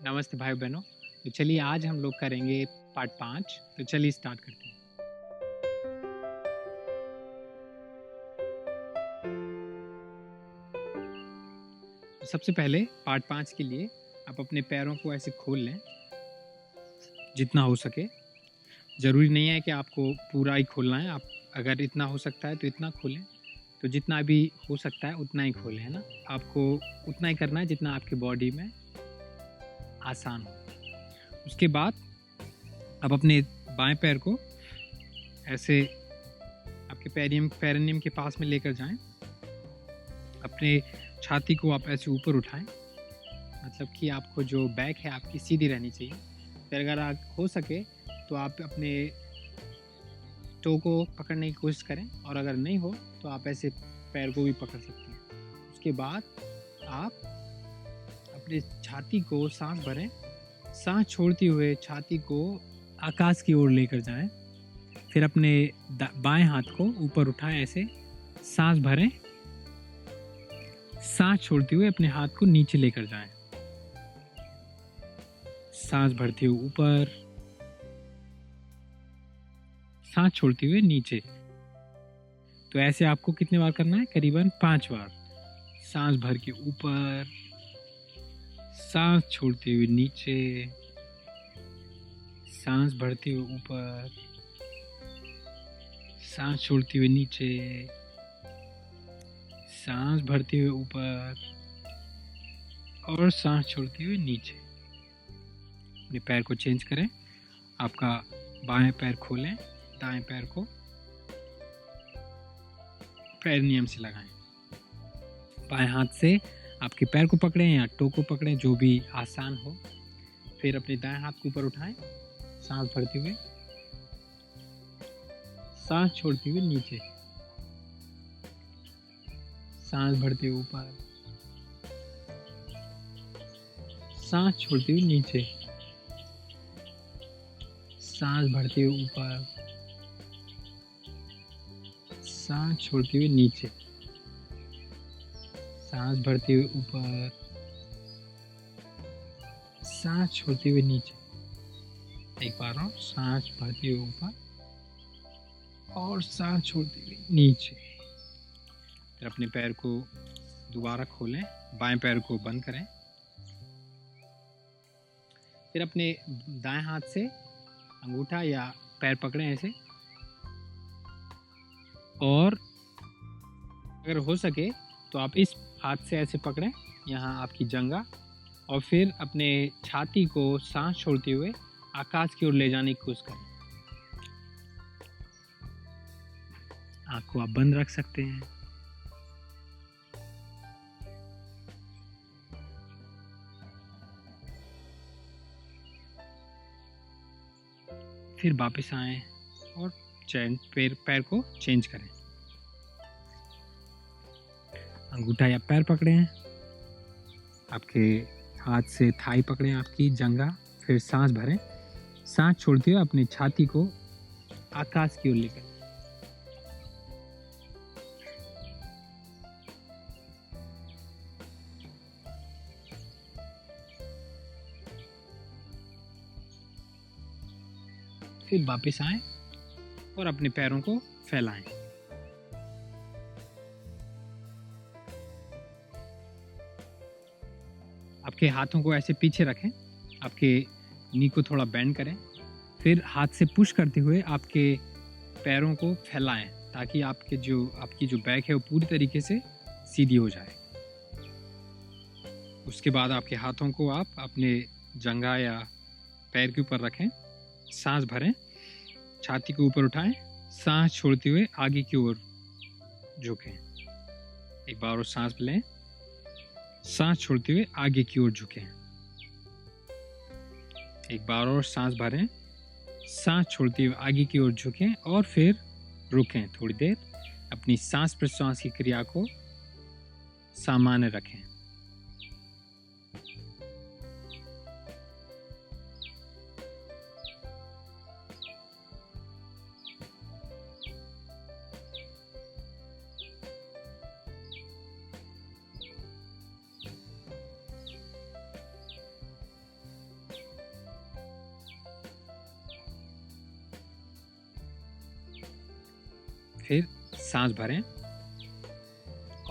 नमस्ते भाई बहनों। तो चलिए आज हम लोग करेंगे पार्ट 5। तो चलिए स्टार्ट करते हैं। तो सबसे पहले पार्ट 5 के लिए आप अपने पैरों को ऐसे खोल लें जितना हो सके। ज़रूरी नहीं है कि आपको पूरा ही खोलना है। आप अगर इतना हो सकता है तो इतना खोलें। तो जितना भी हो सकता है उतना ही खोलें, है ना। आपको उतना ही करना है जितना आपकी बॉडी में आसान हो। उसके बाद आप अपने बाएं पैर को ऐसे आपके पेरिनियम के पास में लेकर जाएं। अपने छाती को आप ऐसे ऊपर उठाएं, मतलब कि आपको जो बैक है आपकी सीधी रहनी चाहिए। फिर अगर आप हो सके तो आप अपने टो को पकड़ने की कोशिश करें, और अगर नहीं हो तो आप ऐसे पैर को भी पकड़ सकते हैं। उसके बाद आप अपने छाती को सांस भरें, सांस छोड़ते हुए छाती को आकाश की ओर लेकर जाएं। फिर अपने बाएं हाथ को ऊपर उठाएं, ऐसे सांस भरें, सांस छोड़ते हुए अपने हाथ को नीचे लेकर जाएं। सांस भरते हुए ऊपर, सांस छोड़ते हुए नीचे। तो ऐसे आपको कितने बार करना है? करीबन 5 बार। सांस भर के ऊपर, सांस छोड़ते हुए नीचे, सांस भरते हुए ऊपर, सांस छोड़ते हुए नीचे, सांस भरते हुए ऊपर और सांस छोड़ते हुए नीचे। अपने पैर को चेंज करें। आपका बाएं पैर खोलें, दाएं पैर को पेरिनियम से लगाएं। बाएं हाथ से आपके पैर को पकड़ें या टो को पकड़ें, जो भी आसान हो। फिर अपने दाएं हाथ को ऊपर उठाएं, सांस भरते हुए, सांस छोड़ते हुए नीचे, सांस भरते हुए ऊपर, सांस छोड़ते हुए नीचे, सांस भरते हुए ऊपर, सांस छोड़ते हुए नीचे, सांस भरते हुए ऊपर, सांस छोड़ते हुए नीचे। एक बार और, सांस भरते हुए ऊपर और सांस छोड़ते हुए नीचे। फिर अपने पैर को दोबारा खोलें, बाएं पैर को बंद करें। फिर अपने दाएं हाथ से अंगूठा या पैर पकड़ें ऐसे, और अगर हो सके तो आप इस हाथ से ऐसे पकड़ें, यहाँ आपकी जंघा, और फिर अपने छाती को सांस छोड़ते हुए आकाश की ओर ले जाने की कोशिश करें। आँख को आप बंद रख सकते हैं। फिर वापस आएं और पैर को चेंज करें। अंगूठा या पैर पकड़ें, आपके हाथ से थाई पकड़ें, आपकी जंघा। फिर सांस भरें, सांस छोड़ते हुए अपनी छाती को आकाश की ओर लेकर। फिर वापस आएं और अपने पैरों को फैलाएं। आपके हाथों को ऐसे पीछे रखें, आपके नी को थोड़ा बेंड करें। फिर हाथ से पुश करते हुए आपके पैरों को फैलाएं, ताकि आपकी जो बैक है वो पूरी तरीके से सीधी हो जाए। उसके बाद आपके हाथों को आप अपने जंघा या पैर के ऊपर रखें, सांस भरें, छाती को ऊपर उठाएं, सांस छोड़ते हुए आगे की ओर झुकें। एक बार और सांस लें, सांस छोड़ते हुए आगे की ओर झुकें। एक बार और सांस भरें, सांस छोड़ते हुए आगे की ओर झुकें, और फिर रुकें थोड़ी देर। अपनी सांस प्रश्वास की क्रिया को सामान्य रखें। फिर सांस भरें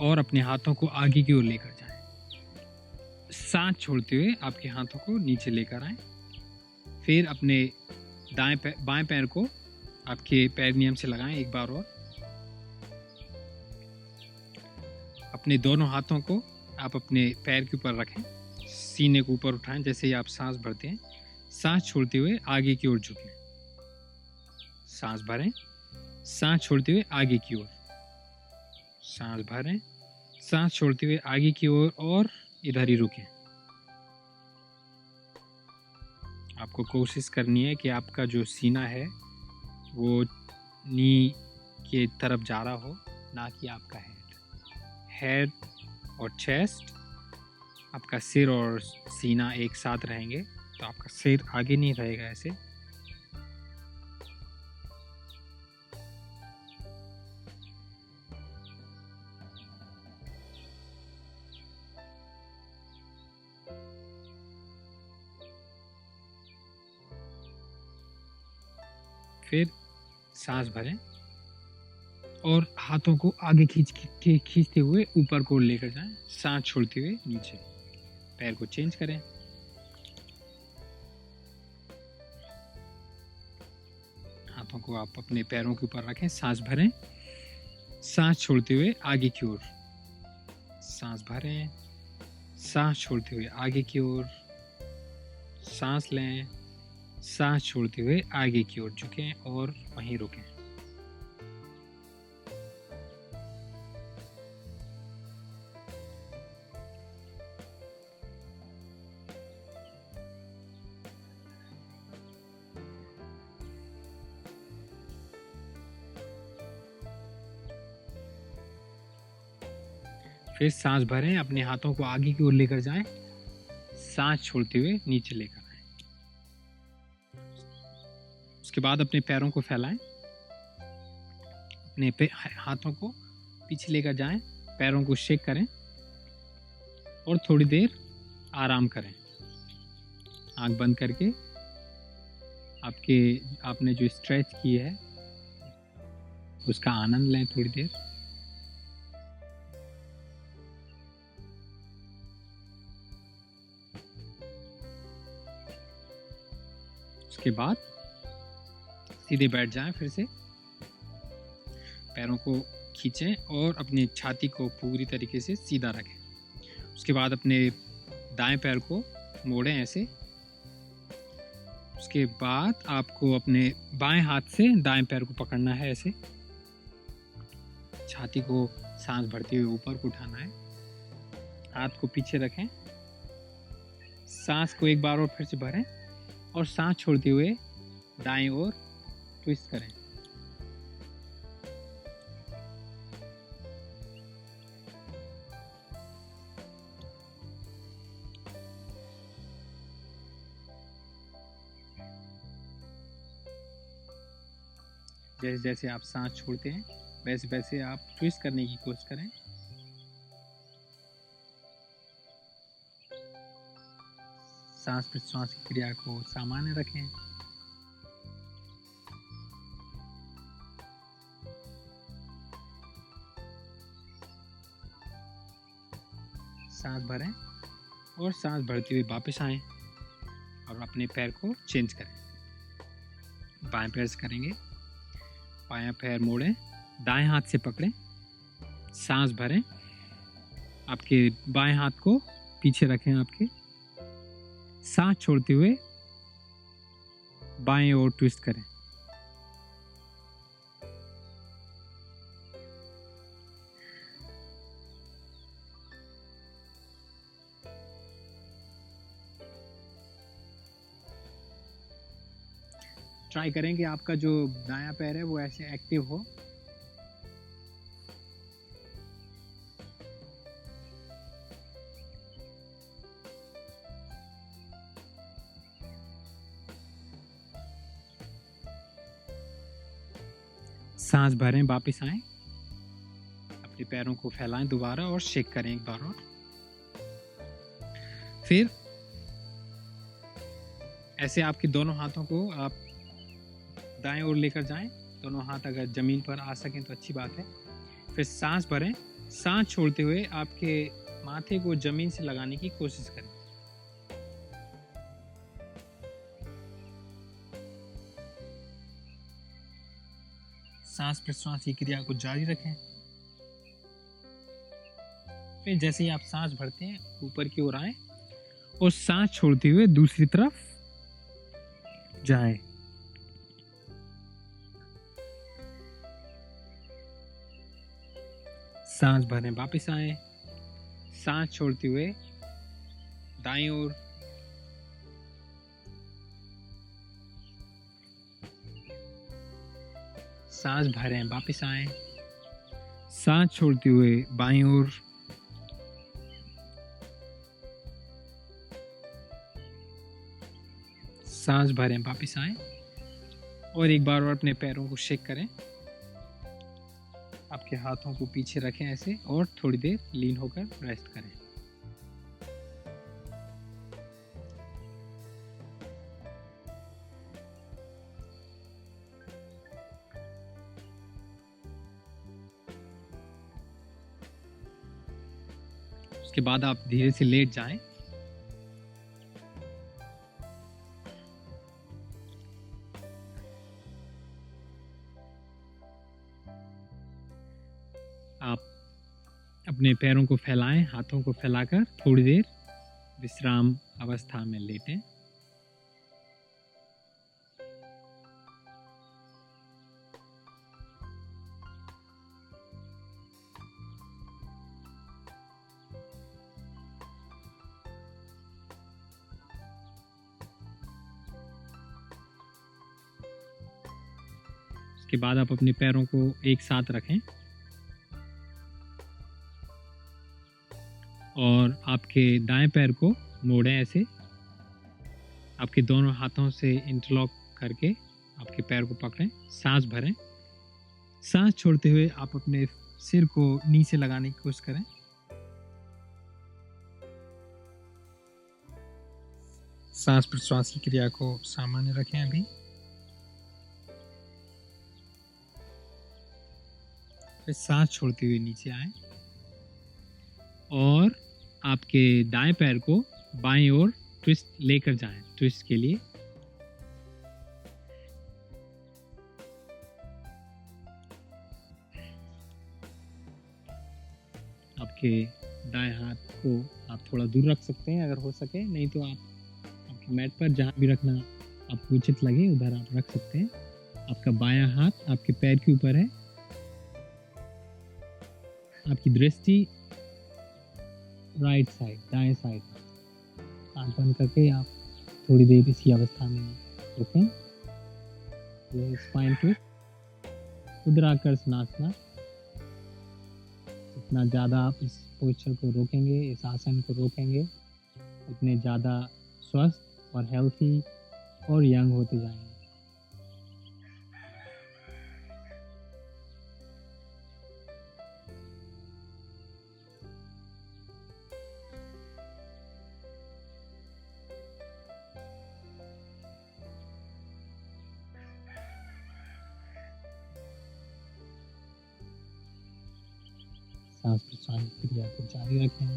और अपने हाथों को आगे की ओर लेकर जाएं। सांस छोड़ते हुए आपके हाथों को नीचे लेकर आएं। फिर अपने बाएं पैर को आपके पैर नियम से लगाएं एक बार और। अपने दोनों हाथों को आप अपने पैर के ऊपर रखें, सीने को ऊपर उठाएं जैसे ही आप सांस भरते हैं। सांस छोड़ते हुए आगे की ओर झुकें। सांस भरें, सांस छोड़ते हुए आगे की ओर, सांस भरें, सांस छोड़ते हुए आगे की ओर और इधर ही रुकें। आपको कोशिश करनी है कि आपका जो सीना है वो नी के तरफ जा रहा हो, ना कि आपका हेड और चेस्ट, आपका सिर और सीना एक साथ रहेंगे, तो आपका सिर आगे नहीं रहेगा ऐसे। फिर सांस भरें और हाथों को आगे खींचते हुए ऊपर को लेकर जाएं। सांस छोड़ते हुए नीचे। पैर को चेंज करें। हाथों को आप अपने पैरों के ऊपर रखें। सांस भरें, सांस छोड़ते हुए आगे की ओर, सांस भरें, सांस छोड़ते हुए आगे की ओर, सांस लें, सांस छोड़ते हुए आगे की ओर झुकें और वहीं रुकें। फिर सांस भरें, अपने हाथों को आगे की ओर लेकर जाएं, सांस छोड़ते हुए नीचे लेकर आएं। उसके बाद अपने पैरों को फैलाएं, अपने हाथों को पीछे लेकर जाएं, पैरों को शेक करें और थोड़ी देर आराम करें। आंख बंद करके आपने जो स्ट्रेच की है उसका आनंद लें थोड़ी देर। उसके बाद सीधे बैठ जाएं, फिर से पैरों को खींचें और अपनी छाती को पूरी तरीके से सीधा रखें। उसके बाद अपने दाएं पैर को मोड़ें ऐसे। उसके बाद आपको अपने बाएं हाथ से दाएं पैर को पकड़ना है ऐसे। छाती को सांस भरते हुए ऊपर को उठाना है। हाथ को पीछे रखें। सांस को एक बार और फिर से भरें और सांस छोड़ते हुए दाएं ओर ट्विस्ट करें। जैसे जैसे आप सांस छोड़ते हैं वैसे वैसे आप ट्विस्ट करने की कोशिश करें। सांस प्रश्वास की क्रिया को सामान्य रखें। सांस भरें और सांस भरते हुए वापस आएं और अपने पैर को चेंज करें। बाएं पैर से करेंगे। बायां पैर मोड़ें, दाएं हाथ से पकड़ें, सांस भरें, आपके बाएं हाथ को पीछे रखें आपके, सांस छोड़ते हुए बाएं ओर ट्विस्ट करें। ट्राई करें कि आपका जो दायां पैर है वो ऐसे एक्टिव हो। सांस भरें, वापस आएं, अपने पैरों को फैलाएं दोबारा और शेक करें एक बार और। फिर ऐसे आपके दोनों हाथों को आप दाएं ओर लेकर जाएं दोनों हाथ अगर ज़मीन पर आ सकें तो अच्छी बात है। फिर सांस भरें, सांस छोड़ते हुए आपके माथे को ज़मीन से लगाने की कोशिश करें। सांस प्रश्वास की क्रिया को जारी रखें। फिर जैसे ही आप सांस भरते हैं ऊपर की ओर आए और सांस छोड़ते हुए दूसरी तरफ जाएं। सांस भरें, वापस आए, सांस छोड़ते हुए दाईं ओर, सांस भरें, वापस आए, सांस छोड़ते हुए बाईं ओर, सांस भरें, वापस आए और एक बार और अपने पैरों को शेक करें। आपके हाथों को पीछे रखें ऐसे और थोड़ी देर लीन होकर रेस्ट करें। उसके बाद आप धीरे से लेट जाएं। आप अपने पैरों को फैलाएं, हाथों को फैलाकर थोड़ी देर विश्राम अवस्था में लेटें। उसके बाद आप अपने पैरों को एक साथ रखें और आपके दाएं पैर को मोड़ें ऐसे। आपके दोनों हाथों से इंटरलॉक करके आपके पैर को पकड़ें, सांस भरें। सांस छोड़ते हुए आप अपने सिर को नीचे लगाने की कोशिश करें। सांस प्रश्वास की क्रिया को सामान्य रखें अभी। फिर सांस छोड़ते हुए नीचे आए और आपके दाएं पैर को बाईं ओर ट्विस्ट लेकर जाएं, ट्विस्ट के लिए। आपके दाएं हाथ को आप थोड़ा दूर रख सकते हैं अगर हो सके, नहीं तो आप आपके मैट पर जहां भी रखना आपको उचित लगे उधर आप रख सकते हैं। आपका बायां हाथ आपके पैर के ऊपर है। आपकी दृष्टि राइट साइड, दाएं साइड, आंख बंद करके आप थोड़ी देर इसी अवस्था में रुकें। ये स्पाइन ट्विस्ट, उदराकर्षणासना। जितना ज़्यादा आप इस पोस्चर को रोकेंगे, इस आसन को रोकेंगे, उतने ज़्यादा स्वस्थ और हेल्थी और यंग होते जाएंगे। सांस प्रश्वास क्रिया को जारी रखें।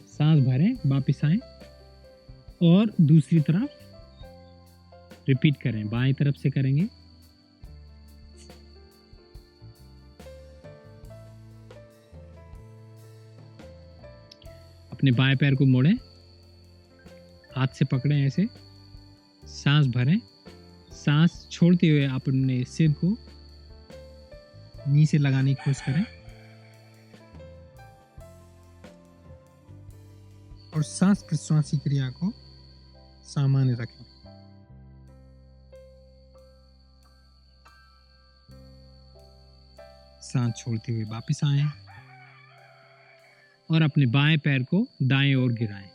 सांस भरें, वापस आएं और दूसरी तरफ रिपीट करें। बाएं तरफ से करेंगे। अपने बाएं पैर को मोड़ें, हाथ से पकड़ें ऐसे, सांस भरें। सांस छोड़ते हुए आप अपने सिर को नीचे लगाने की कोशिश करें और सांस प्रश्वास की क्रिया को सामान्य रखें। सांस छोड़ते हुए वापस आएं और अपने बाएं पैर को दाएं ओर गिराएं।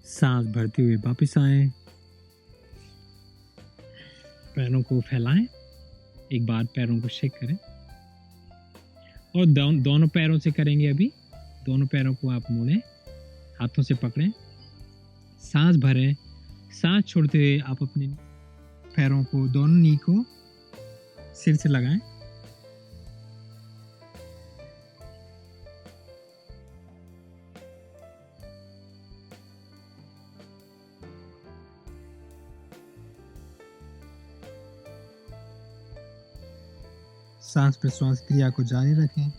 सांस भरते हुए वापस आए, पैरों को फैलाएं, एक बार पैरों को शेक करें और दोनों पैरों से करेंगे। अभी दोनों पैरों को आप मोड़ें, हाथों से पकड़ें, सांस भरें, सांस छोड़ते हुए आप अपने पैरों को, दोनों नी को सिर से लगाएं। सांस प्रश्वास क्रिया को जारी रखें।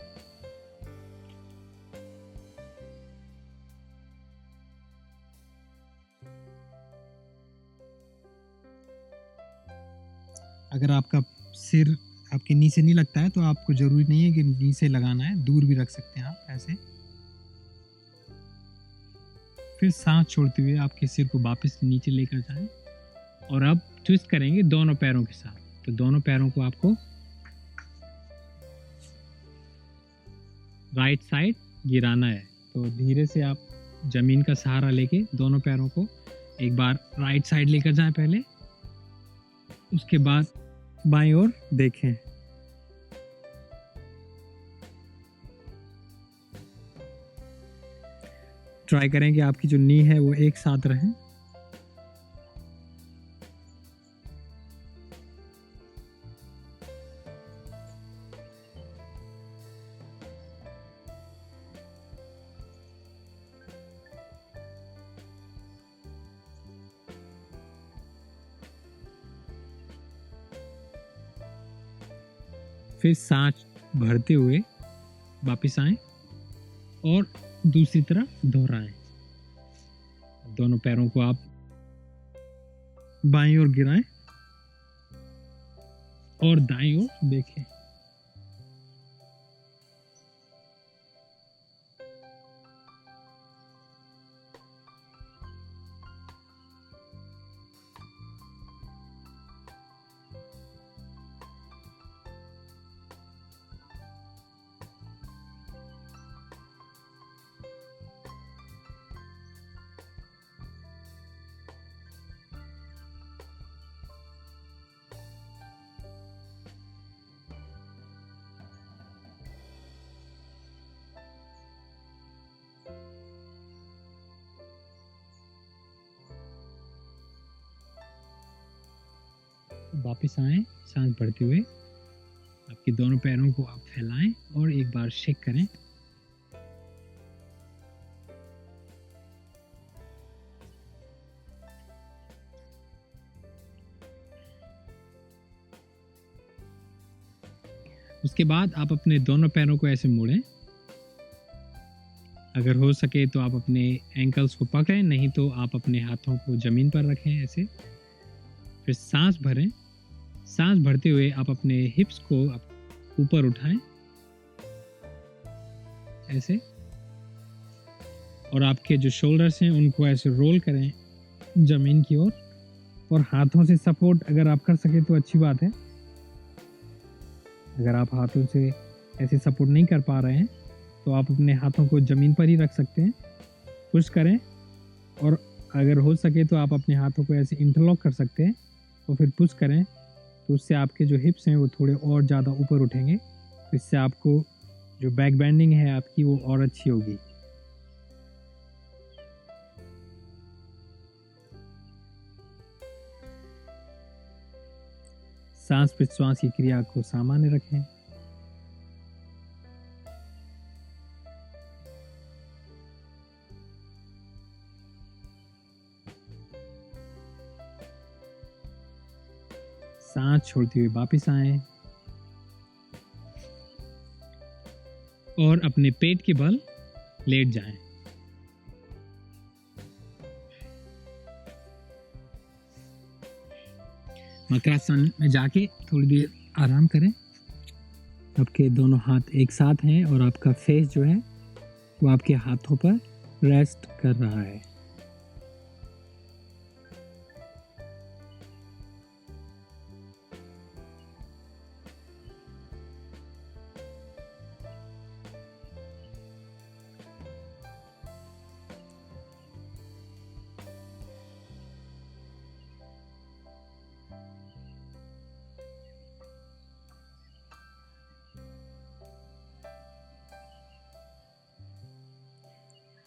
अगर आपका सिर आपके नी से नहीं लगता है तो आपको जरूरी नहीं है कि नी से लगाना है, दूर भी रख सकते हैं आप ऐसे। फिर सांस छोड़ते हुए आपके सिर को वापस नीचे लेकर जाएं और अब ट्विस्ट करेंगे दोनों पैरों के साथ। तो दोनों पैरों को आपको राइट साइड गिराना है। तो धीरे से आप जमीन का सहारा लेके दोनों पैरों को एक बार राइट साइड लेकर जाएं पहले, उसके बाद बाईं ओर देखें। ट्राई करें कि आपकी जो नी है वो एक साथ रहे। फिर सांस भरते हुए वापस आएं और दूसरी तरफ दोहराएं। दोनों पैरों को आप बाईं ओर गिराएं और दाईं ओर देखें। वापस आएं, सांस भरते हुए आपके दोनों पैरों को आप फैलाएं और एक बार शेक करें। उसके बाद आप अपने दोनों पैरों को ऐसे मोड़ें। अगर हो सके तो आप अपने एंकल्स को पकड़ें, नहीं तो आप अपने हाथों को जमीन पर रखें ऐसे। फिर सांस भरें, सांस भरते हुए आप अपने हिप्स को ऊपर उठाएं ऐसे, और आपके जो शोल्डर्स हैं उनको ऐसे रोल करें जमीन की ओर, और हाथों से सपोर्ट अगर आप कर सके तो अच्छी बात है। अगर आप हाथों से ऐसे सपोर्ट नहीं कर पा रहे हैं तो आप अपने हाथों को ज़मीन पर ही रख सकते हैं, पुश करें, और अगर हो सके तो आप अपने हाथों को ऐसे इंटरलॉक कर सकते हैं और फिर पुश करें। तो उससे आपके जो हिप्स हैं वो थोड़े और ज़्यादा ऊपर उठेंगे, तो इससे आपको जो बैक बेंडिंग है आपकी वो और अच्छी होगी। सांस प्रश्वास की क्रिया को सामान्य रखें। सांस छोड़ते हुए वापस आएं और अपने पेट के बल लेट जाएं। मकरासन में जाके थोड़ी देर आराम करें। आपके दोनों हाथ एक साथ हैं और आपका फेस जो है वो आपके हाथों पर रेस्ट कर रहा है।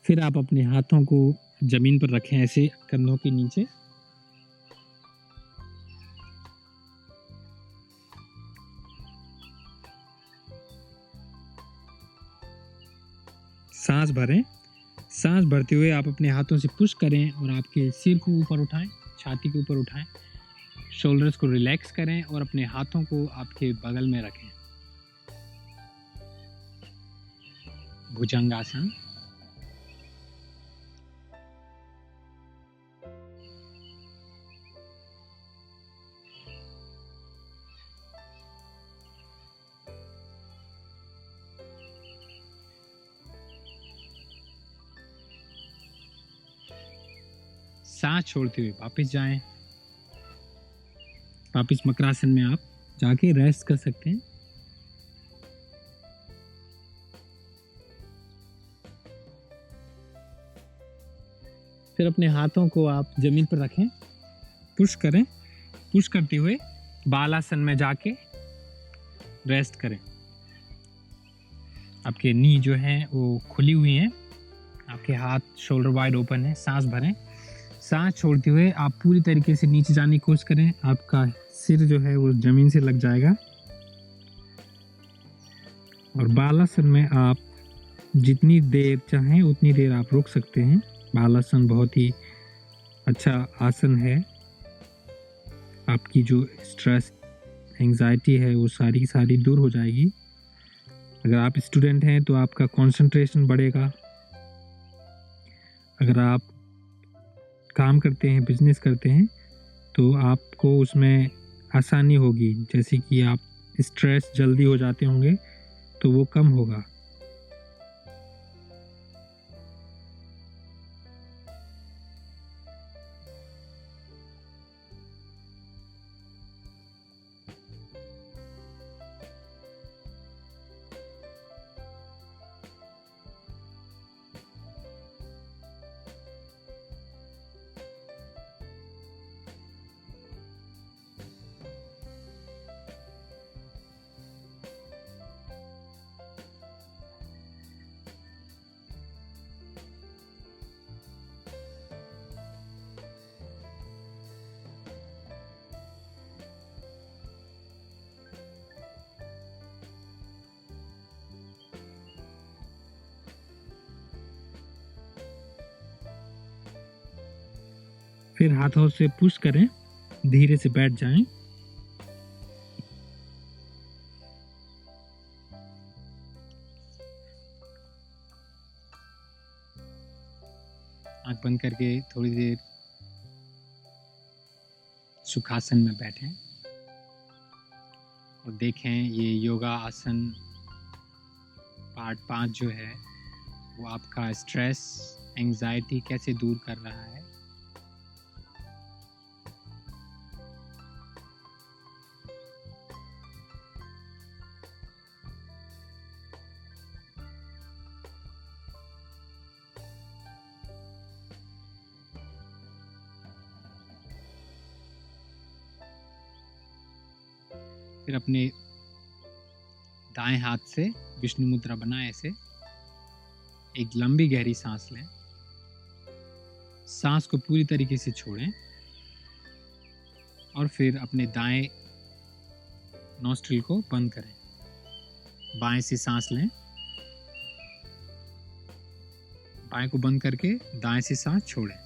फिर आप अपने हाथों को ज़मीन पर रखें, ऐसे कंधों के नीचे। सांस भरें। सांस भरते हुए आप अपने हाथों से पुश करें और आपके सिर को ऊपर उठाएं, छाती के ऊपर उठाएं, शोल्डर्स को रिलैक्स करें और अपने हाथों को आपके बगल में रखें। भुजंगासन। सांस छोड़ते हुए वापस जाएं। वापस मकरासन में आप जाके रेस्ट कर सकते हैं। फिर अपने हाथों को आप जमीन पर रखें, पुश करें। पुश करते हुए बालासन में जाके रेस्ट करें। आपके नी जो हैं वो खुली हुई हैं, आपके हाथ शोल्डर वाइड ओपन है। सांस भरें। सांस छोड़ते हुए आप पूरी तरीके से नीचे जाने की कोशिश करें। आपका सिर जो है वो जमीन से लग जाएगा। और बालासन में आप जितनी देर चाहें उतनी देर आप रुक सकते हैं। बालासन बहुत ही अच्छा आसन है। आपकी जो स्ट्रेस, एंजाइटी है वो सारी दूर हो जाएगी। अगर आप स्टूडेंट हैं तो आपका कंसंट्रेशन बढ़ेगा। अगर आप काम करते हैं, बिजनेस करते हैं, तो आपको उसमें आसानी होगी। जैसे कि आप स्ट्रेस जल्दी हो जाते होंगे तो वो कम होगा। फिर हाथों से पुश करें, धीरे से बैठ जाएं। आंख बंद करके थोड़ी देर सुखासन में बैठें और देखें ये योगा आसन पार्ट 5 जो है वो आपका स्ट्रेस, एंजाइटी कैसे दूर कर रहा है। फिर अपने दाएं हाथ से विष्णु मुद्रा बनाएं। ऐसे एक लंबी गहरी सांस लें। सांस को पूरी तरीके से छोड़ें और फिर अपने दाएं नॉस्ट्रिल को बंद करें। बाएं से सांस लें। बाएं को बंद करके दाएं से सांस छोड़ें।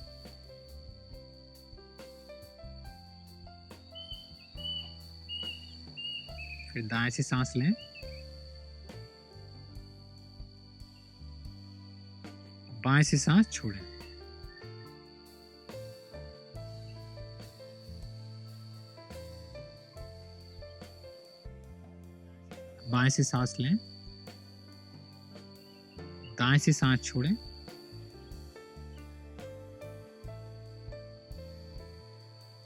फिर दाएं से सांस लें। बाएं से सांस छोड़ें। बाएं से सांस लें। दाएं से सांस छोड़ें।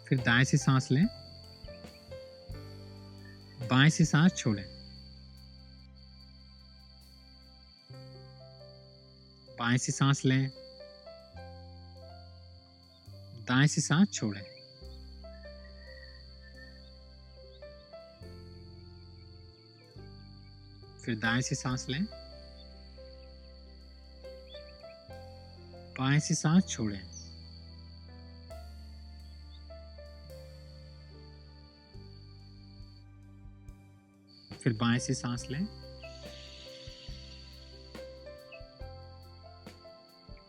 फिर दाएं से सांस लें। बाएं से सांस छोड़ें। बाएं से सांस लें। दाएं से सांस छोड़ें। फिर दाएं से सांस लें। बाएं से सांस छोड़ें। फिर बाएं से सांस लें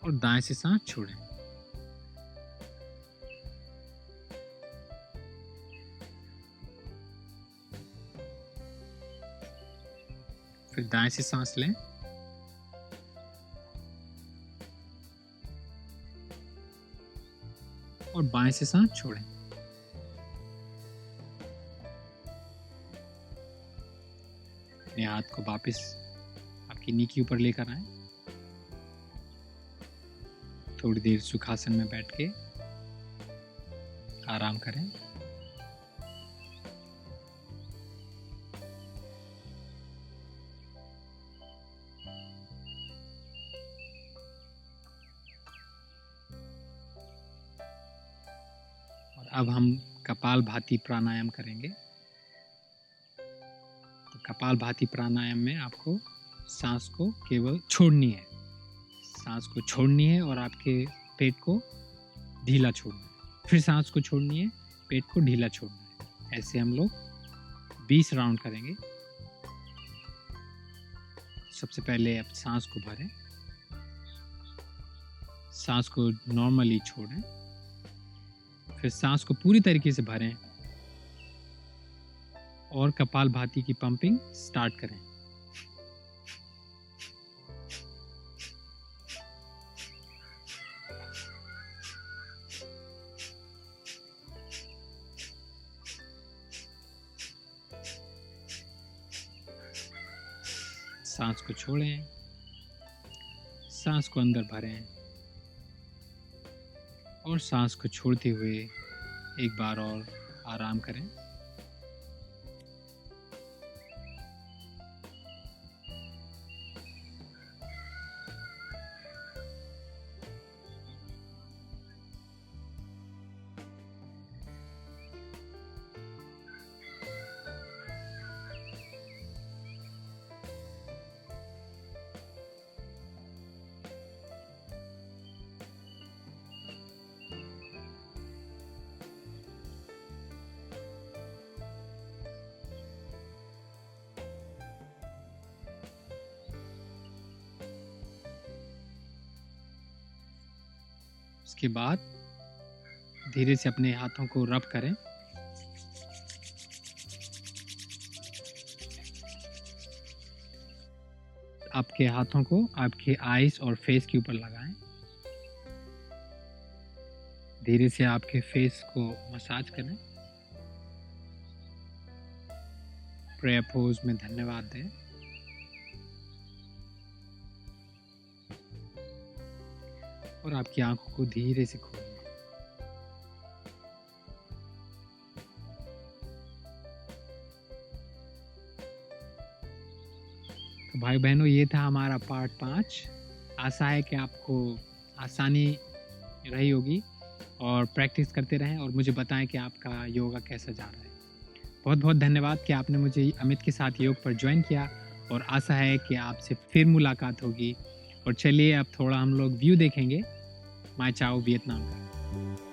और दाएं से सांस छोड़ें। फिर दाएं से सांस लें और बाएं से सांस छोड़ें। अपने हाथ को वापस आपकी नी के ऊपर लेकर आएं। थोड़ी देर सुखासन में बैठ के आराम करें। और अब हम कपालभाति प्राणायाम करेंगे। तो कपालभाति प्राणायाम में आपको सांस को केवल छोड़नी है। सांस को छोड़नी है और आपके पेट को ढीला छोड़ना है। फिर सांस को छोड़नी है, पेट को ढीला छोड़ना है। ऐसे हम लोग 20 राउंड करेंगे। सबसे पहले आप सांस को भरें, सांस को नॉर्मली छोड़ें, फिर सांस को पूरी तरीके से भरें और कपालभाति की पंपिंग स्टार्ट करें। सांस को छोड़ें, सांस को अंदर भरें और सांस को छोड़ते हुए एक बार और आराम करें। उसके बाद धीरे से अपने हाथों को रब करें। आपके हाथों को आपके आईज और फेस के ऊपर लगाएं। धीरे से आपके फेस को मसाज करें। प्रेयर पोज में धन्यवाद दें। और आपकी आंखों को धीरे से खोलें। तो भाई बहनों, ये था हमारा पार्ट 5। आशा है कि आपको आसानी रही होगी और प्रैक्टिस करते रहें और मुझे बताएं कि आपका योगा कैसा जा रहा है। बहुत बहुत धन्यवाद कि आपने मुझे अमित के साथ योग पर ज्वाइन किया और आशा है कि आपसे फिर मुलाकात होगी। और चलिए अब थोड़ा हम लोग व्यू देखेंगे माय चाओ वियतनाम का।